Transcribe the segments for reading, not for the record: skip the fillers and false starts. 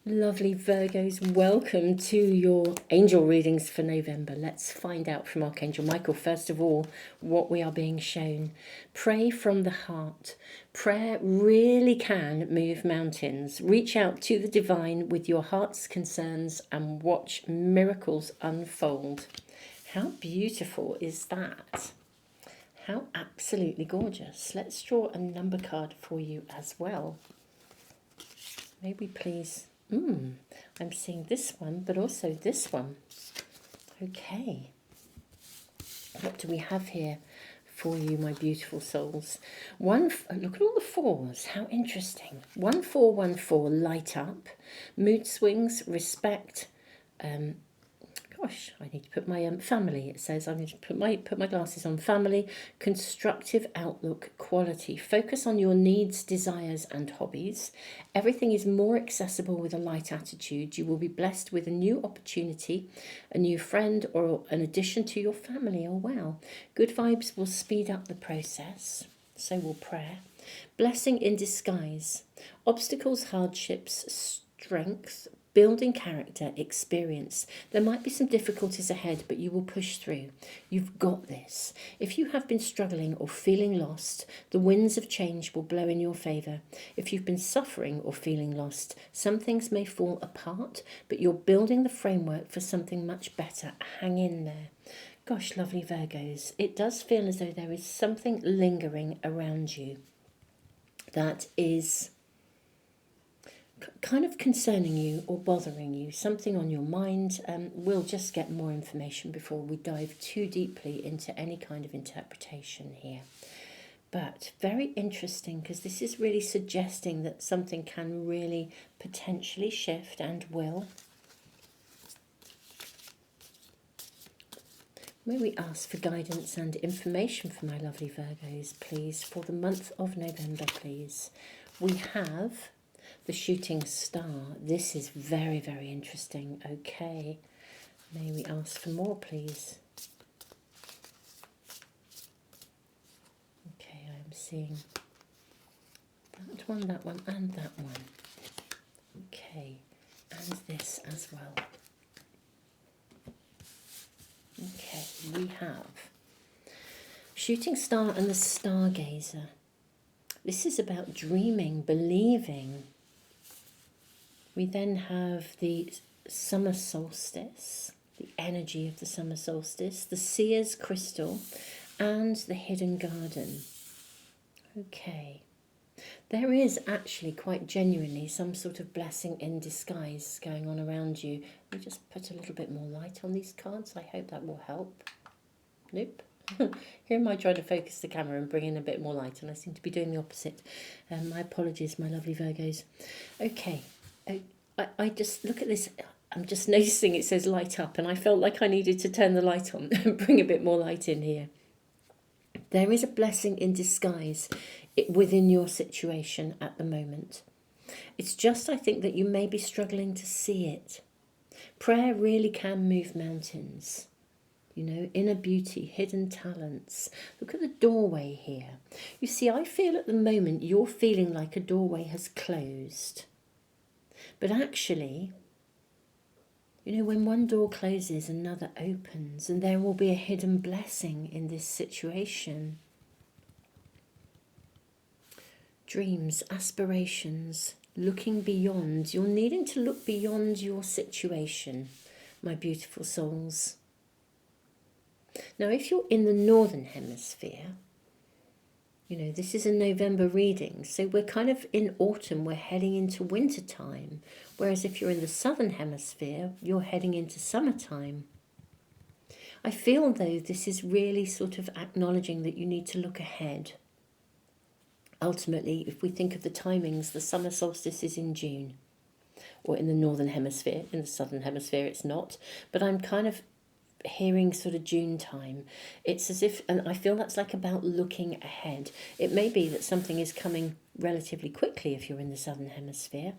Lovely Virgos, welcome to your angel readings for November. Let's find out from Archangel Michael, first of all, what we are being shown. Pray from the heart. Prayer really can move mountains. Reach out to the divine with your heart's concerns and watch miracles unfold. How beautiful is that? How absolutely gorgeous. Let's draw a number card for you as well. May we please... I'm seeing this one, but also this one. Okay. What do we have here for you, my beautiful souls? Look at all the fours. How interesting. 1414, light up. Mood swings, respect. Gosh, I need to put my family. It says I need to put my glasses on. Family, constructive outlook, quality. Focus on your needs, desires, and hobbies. Everything is more accessible with a light attitude. You will be blessed with a new opportunity, a new friend, or an addition to your family. Oh wow! Good vibes will speed up the process. So will prayer. Blessing in disguise. Obstacles, hardships, strength. Building character, experience. There might be some difficulties ahead, but you will push through. You've got this. If you have been struggling or feeling lost, the winds of change will blow in your favour. If you've been suffering or feeling lost, some things may fall apart, but you're building the framework for something much better. Hang in there. Gosh, lovely Virgos, it does feel as though there is something lingering around you that is kind of concerning you or bothering you, something on your mind. We'll just get more information before we dive too deeply into any kind of interpretation here. But very interesting, because this is really suggesting that something can really potentially shift and will. May we ask for guidance and information for my lovely Virgos, please, for the month of November, please. We have the shooting star. This is very, very interesting. Okay. May we ask for more, please? Okay, I'm seeing that one, and that one. Okay, and this as well. Okay, we have shooting star and the stargazer. This is about dreaming, believing. We then have the summer solstice, the energy of the summer solstice, the seer's crystal, and the hidden garden. Okay. There is actually quite genuinely some sort of blessing in disguise going on around you. Let me just put a little bit more light on these cards. I hope that will help. Nope. Here am I trying to focus the camera and bring in a bit more light, and I seem to be doing the opposite. My apologies, my lovely Virgos. Okay. I just look at this. I'm just noticing it says light up, and I felt like I needed to turn the light on and bring a bit more light in here. There is a blessing in disguise within your situation at the moment. It's just, I think, that you may be struggling to see it. Prayer really can move mountains. You know, inner beauty, hidden talents. Look at the doorway here. You see, I feel at the moment you're feeling like a doorway has closed. But actually, you know, when one door closes, another opens, and there will be a hidden blessing in this situation. Dreams, aspirations, looking beyond. You're needing to look beyond your situation, my beautiful souls. Now, if you're in the northern hemisphere, you know, this is a November reading, so we're kind of in autumn, we're heading into winter time. Whereas if you're in the southern hemisphere, you're heading into summertime. I feel, though, this is really sort of acknowledging that you need to look ahead. Ultimately, if we think of the timings, the summer solstice is in June, or in the northern hemisphere. In the southern hemisphere, it's not. But I'm kind of hearing sort of June time. It's as if, and I feel that's like about looking ahead. It may be that something is coming relatively quickly if you're in the southern hemisphere.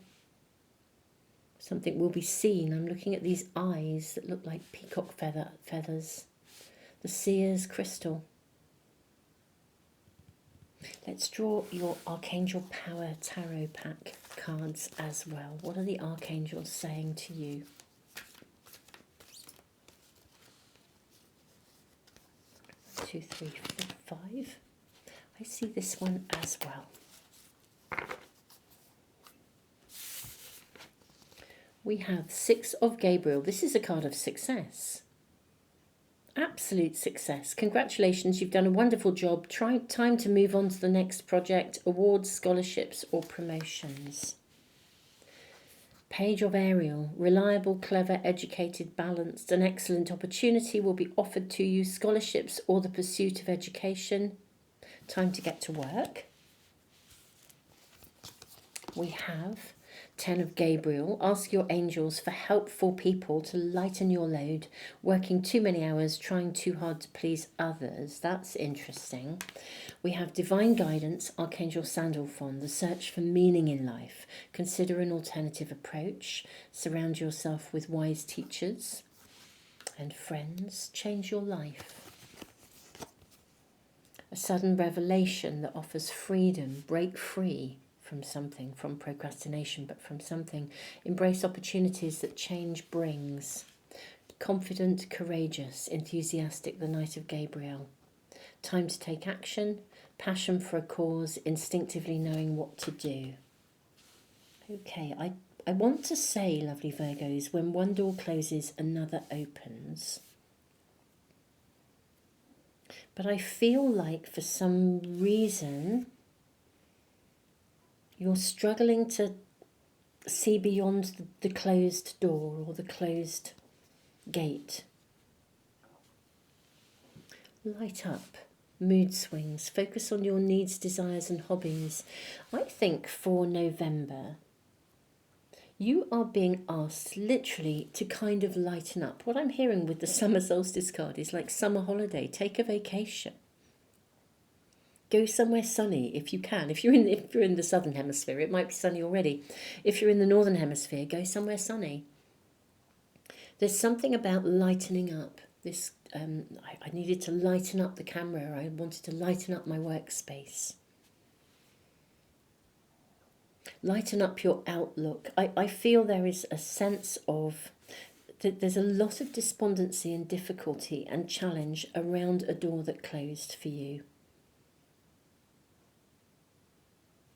Something will be seen. I'm looking at these eyes that look like peacock feathers. The seer's crystal. Let's draw your Archangel Power Tarot pack cards as well. What are the archangels saying to you? 2, 3, 4, 5. I see this one as well. We have 6 of Gabriel. This is a card of success. Absolute success. Congratulations, you've done a wonderful job. Time to move on to the next project, awards, scholarships or promotions. Page of Ariel. Reliable, clever, educated, balanced. An excellent opportunity will be offered to you. Scholarships or the pursuit of education. Time to get to work. We have 10 of Gabriel. Ask your angels for helpful people to lighten your load. Working too many hours, trying too hard to please others. That's interesting. We have divine guidance, Archangel Sandalphon, the search for meaning in life. Consider an alternative approach. Surround yourself with wise teachers and friends. Change your life. A sudden revelation that offers freedom. Break free from something, from procrastination, but from something. Embrace opportunities that change brings. Confident, courageous, enthusiastic, the Knight of Gabriel. Time to take action. Passion for a cause, instinctively knowing what to do. Okay, I want to say, lovely Virgos, when one door closes, another opens. But I feel like for some reason you're struggling to see beyond the closed door or the closed gate. Light up. Mood swings. Focus on your needs, desires and hobbies. I think for November, you are being asked literally to kind of lighten up. What I'm hearing with the summer solstice card is like summer holiday. Take a vacation. Go somewhere sunny if you can. If you're in the southern hemisphere, it might be sunny already. If you're in the northern hemisphere, go somewhere sunny. There's something about lightening up. This I needed to lighten up the camera. I wanted to lighten up my workspace. Lighten up your outlook. I feel there is a sense of that there's a lot of despondency and difficulty and challenge around a door that closed for you.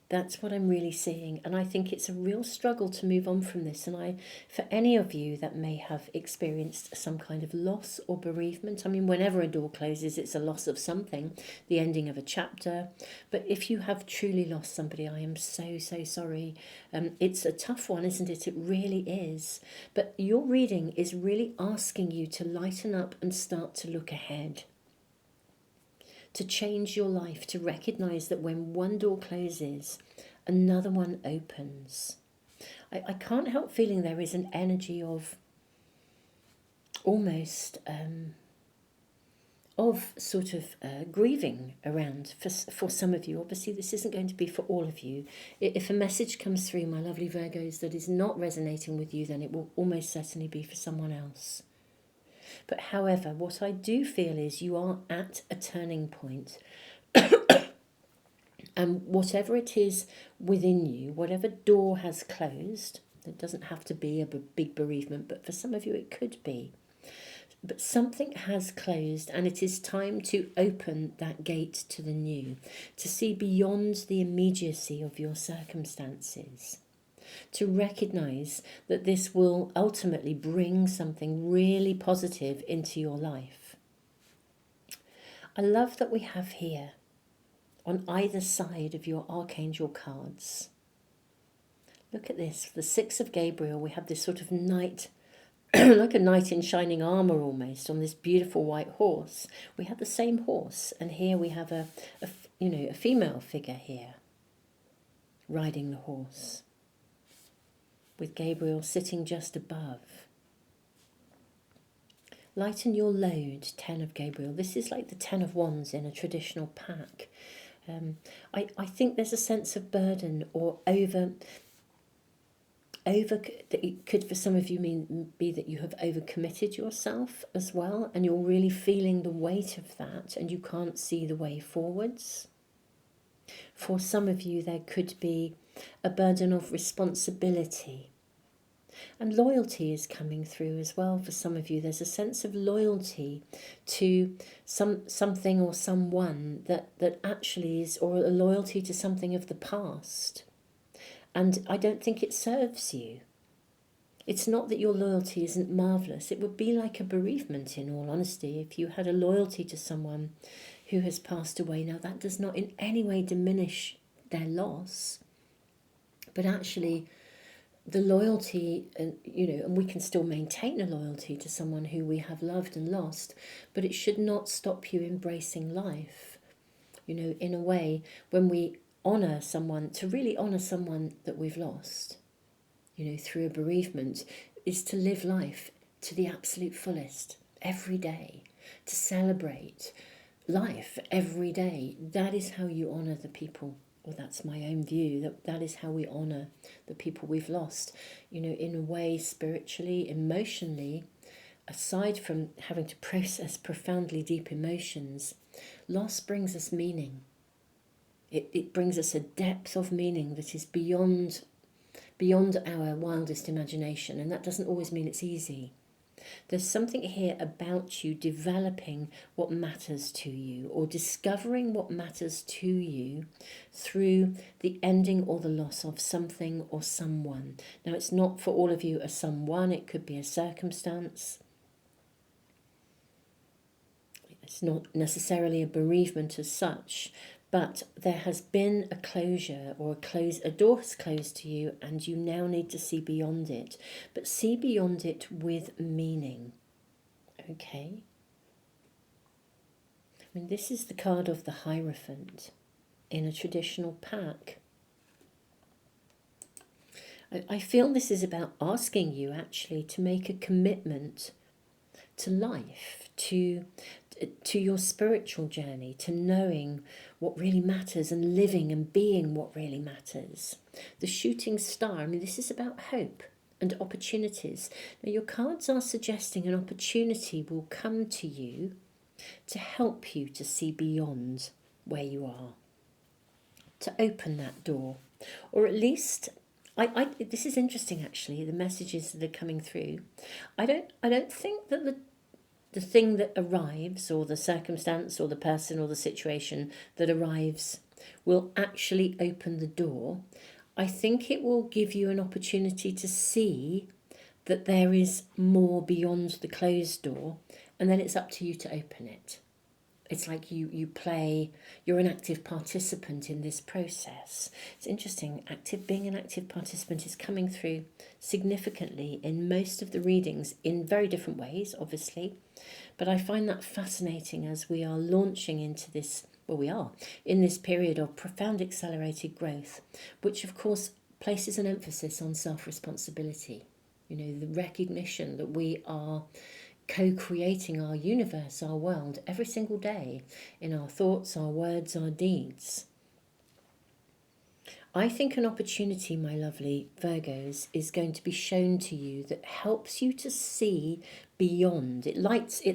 That's what I'm really seeing, and I think it's a real struggle to move on from this. And for any of you that may have experienced some kind of loss or bereavement, I mean, whenever a door closes, it's a loss of something, the ending of a chapter. But if you have truly lost somebody, I am so sorry. It's a tough one, isn't it? It really is. But your reading is really asking you to lighten up and start to look ahead. To change your life, to recognize that when one door closes, another one opens. I can't help feeling there is an energy of almost grieving around for some of you. Obviously, this isn't going to be for all of you. If a message comes through, my lovely Virgos, that is not resonating with you, then it will almost certainly be for someone else. But however, what I do feel is you are at a turning point. And whatever it is within you, whatever door has closed, it doesn't have to be a big bereavement, but for some of you it could be. But something has closed and it is time to open that gate to the new, to see beyond the immediacy of your circumstances. To recognize that this will ultimately bring something really positive into your life. I love that we have here, on either side of your archangel cards. Look at this, the 6 of Gabriel, we have this sort of knight, like a knight in shining armour almost, on this beautiful white horse. We have the same horse, and here we have a female figure here, riding the horse, with Gabriel sitting just above. Lighten your load, 10 of Gabriel. This is like the 10 of Wands in a traditional pack. I think there's a sense of burden or over that it could for some of you be that you have overcommitted yourself as well, and you're really feeling the weight of that and you can't see the way forwards. For some of you there could be a burden of responsibility. And loyalty is coming through as well for some of you. There's a sense of loyalty to something or someone that actually is, or a loyalty to something of the past. And I don't think it serves you. It's not that your loyalty isn't marvellous. It would be like a bereavement, in all honesty, if you had a loyalty to someone who has passed away. Now, that does not in any way diminish their loss, but actually the loyalty, and and we can still maintain a loyalty to someone who we have loved and lost, but it should not stop you embracing life. In a way, when we honour someone, to really honour someone that we've lost, through a bereavement, is to live life to the absolute fullest every day, to celebrate life every day. That is how you honour the people, or that's my own view, that is how we honour the people we've lost. In a way, spiritually, emotionally, aside from having to process profoundly deep emotions, loss brings us meaning. It brings us a depth of meaning that is beyond our wildest imagination, and that doesn't always mean it's easy. There's something here about you developing what matters to you, or discovering what matters to you through the ending or the loss of something or someone. Now, it's not for all of you a someone, it could be a circumstance. It's not necessarily a bereavement as such, but there has been a closure, or a door has closed to you, and you now need to see beyond it. But see beyond it with meaning. Okay? This is the card of the Hierophant in a traditional pack. I feel this is about asking you actually to make a commitment to life, to your spiritual journey, to knowing what really matters and living and being what really matters. The shooting star, this is about hope and opportunities. Now, your cards are suggesting an opportunity will come to you to help you to see beyond where you are, to open that door, or at least this is interesting actually, the messages that are coming through. I don't think that the thing that arrives, or the circumstance or the person or the situation that arrives, will actually open the door. I think it will give you an opportunity to see that there is more beyond the closed door, and then it's up to you to open it. It's like you play, you're an active participant in this process. It's interesting, being an active participant is coming through significantly in most of the readings, in very different ways, obviously. But I find that fascinating as we are launching into this, we are, in this period of profound accelerated growth, which of course places an emphasis on self-responsibility. The recognition that we are co-creating our universe, our world, every single day, in our thoughts, our words, our deeds. I think an opportunity, my lovely Virgos, is going to be shown to you that helps you to see beyond. It lights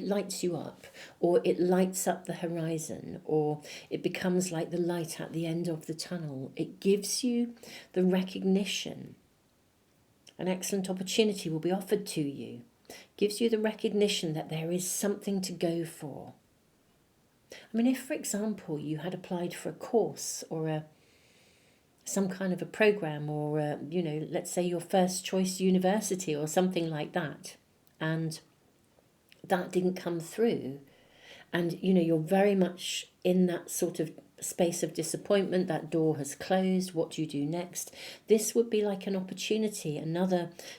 you up, or it lights up the horizon, or it becomes like the light at the end of the tunnel. It gives you the recognition. An excellent opportunity will be offered to you. Gives you the recognition that there is something to go for. If, for example, you had applied for a course or some kind of a program, or let's say your first choice university or something like that, and that didn't come through, and you're very much in that sort of space of disappointment, that door has closed, what do you do next? This would be like an opportunity,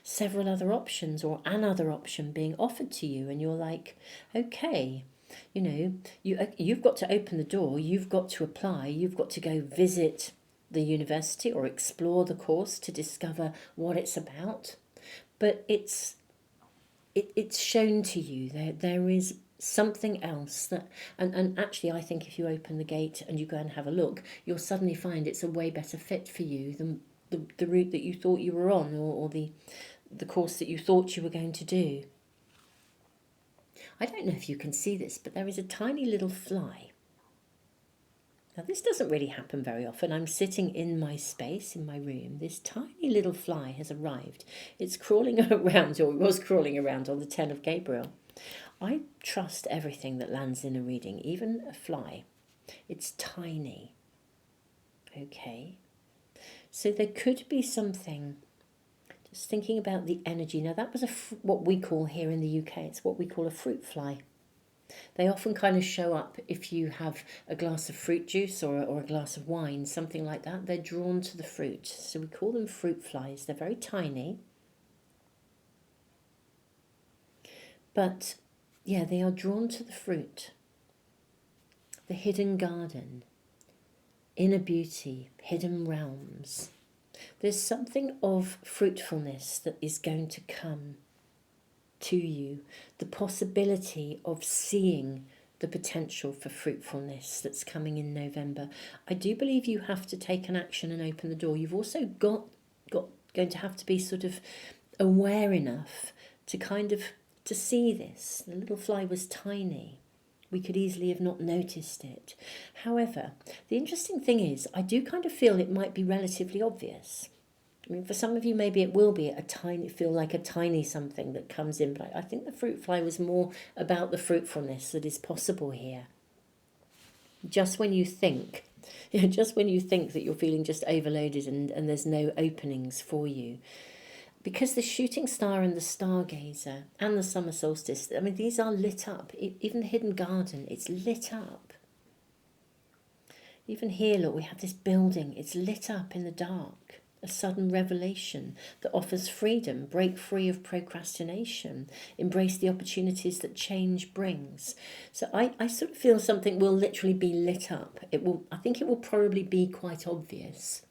several other options, or another option being offered to you, and you're like, okay, you've got to open the door, you've got to apply, you've got to go visit the university or explore the course to discover what it's about. But it's shown to you there is something else that, and actually I think if you open the gate and you go and have a look, you'll suddenly find it's a way better fit for you than the route that you thought you were on, or the course that you thought you were going to do. I don't know if you can see this, but there is a tiny little fly Now, this doesn't really happen very often. I'm sitting in my space, in my room. This tiny little fly has arrived. It's crawling around, or it was crawling around on the 10 of Gabriel. I trust everything that lands in a reading, even a fly. It's tiny. Okay. So there could be something, just thinking about the energy. Now, that was what we call here in the UK, it's what we call a fruit fly. They often kind of show up if you have a glass of fruit juice or a glass of wine, something like that. They're drawn to the fruit. So we call them fruit flies. They're very tiny. But yeah, they are drawn to the fruit. The hidden garden, inner beauty, hidden realms. There's something of fruitfulness that is going to come to you, the possibility of seeing the potential for fruitfulness that's coming in November. I do believe you have to take an action and open the door. You've also got going to have to be sort of aware enough to to see this. The little fly was tiny. We could easily have not noticed it. However, the interesting thing is, I do kind of feel it might be relatively obvious. I mean, for some of you, maybe it will be feel like a tiny something that comes in, but I think the fruit fly was more about the fruitfulness that is possible here. Just when you think, that you're feeling just overloaded and there's no openings for you. Because the shooting star and the stargazer and the summer solstice, I mean, these are lit up. Even the hidden garden, it's lit up. Even here, look, we have this building. It's lit up in the dark. A sudden revelation that offers freedom, break free of procrastination, embrace the opportunities that change brings. So I sort of feel something will literally be lit up. I think it will probably be quite obvious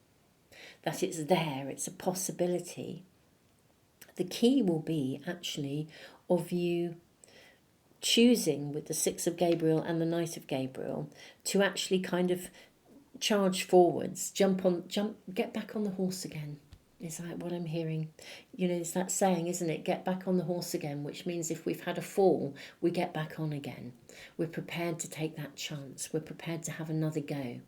that it's there, it's a possibility. The key will be actually of you choosing with the 6 of Gabriel and the Knight of Gabriel to actually kind of charge forwards, get back on the horse again. Is that what I'm hearing? You know, it's that saying, isn't it? Get back on the horse again, which means if we've had a fall, we get back on again. We're prepared to take that chance. We're prepared to have another go.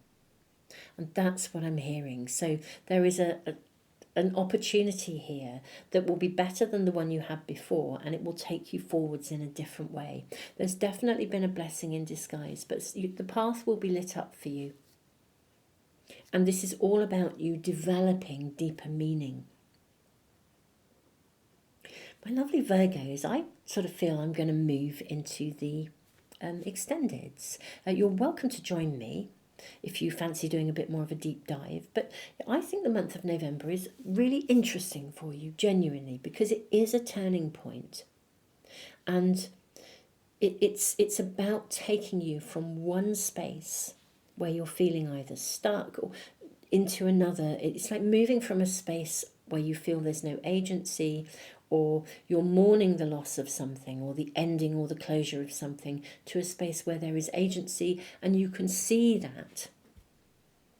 And that's what I'm hearing. So there is an opportunity here that will be better than the one you had before, and it will take you forwards in a different way. There's definitely been a blessing in disguise, but the path will be lit up for you. And this is all about you developing deeper meaning. My lovely Virgos, I sort of feel I'm going to move into the extendeds. You're welcome to join me if you fancy doing a bit more of a deep dive. But I think the month of November is really interesting for you, genuinely, because it is a turning point. And it's about taking you from one space where you're feeling either stuck or into another. It's like moving from a space where you feel there's no agency, or you're mourning the loss of something or the ending or the closure of something, to a space where there is agency, and you can see that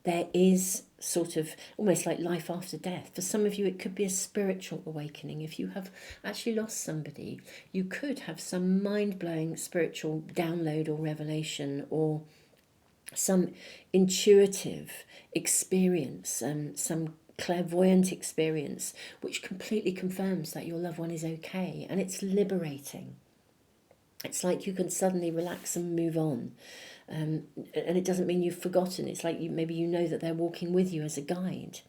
there is sort of almost like life after death. For some of you, it could be a spiritual awakening. If you have actually lost somebody, you could have some mind-blowing spiritual download or revelation, or some intuitive experience, some clairvoyant experience, which completely confirms that your loved one is okay. And it's liberating. It's like you can suddenly relax and move on. And it doesn't mean you've forgotten. It's like maybe you know that they're walking with you as a guide.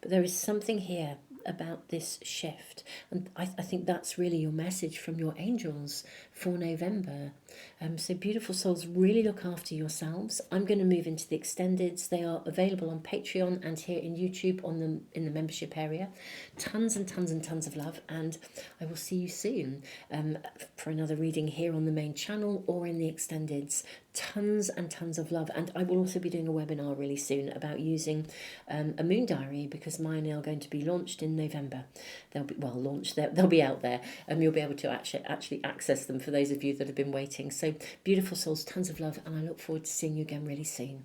But there is something here about this shift, and I think that's really your message from your angels for November. So beautiful souls, really look after yourselves. I'm going to move into the extendeds. They are available on Patreon and here in YouTube in the membership area. Tons and tons and tons of love, and I will see you soon for another reading here on the main channel or in the extendeds. Tons and tons of love, and I will also be doing a webinar really soon about using a moon diary, because mine are going to be launched in November. They'll be out there, and you'll be able to actually access them for those of you that have been waiting. So beautiful souls, tons of love, and I look forward to seeing you again really soon.